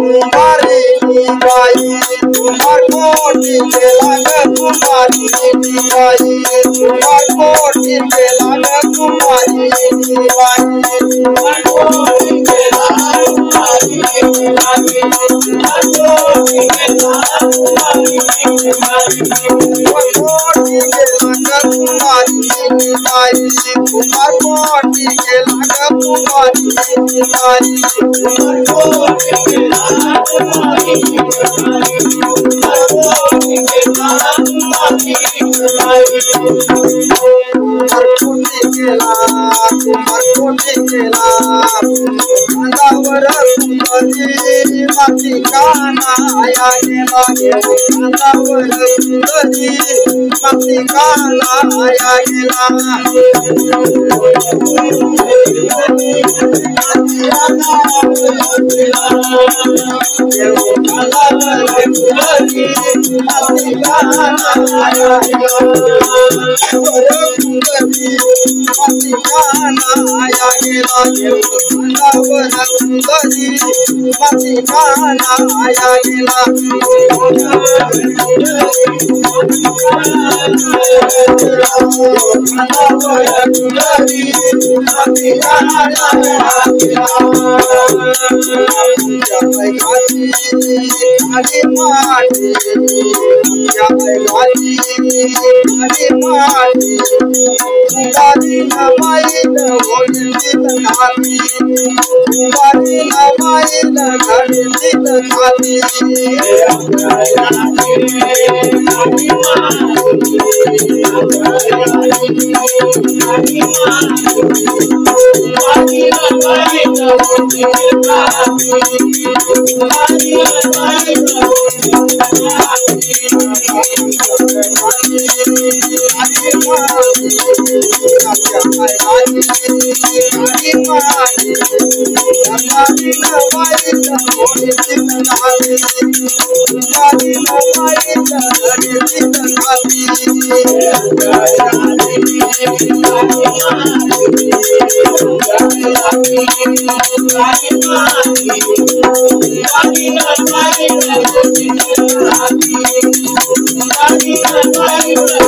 कुमारी बाई तुम्हार कोटि के लाग कुमारी बाई तुम्हार कोटि के लाग कुमारी बाई तुम्हार कोटि के लाग कुमारी बाई तुम्हार कोटि के लाग कुमारी बाई तुम्हार कोटि के लाग कुमारी बाई तुम्हार कोटि के लाग कुमारी बाई तुम्हार कोटि के लाग कुमारी Thank you.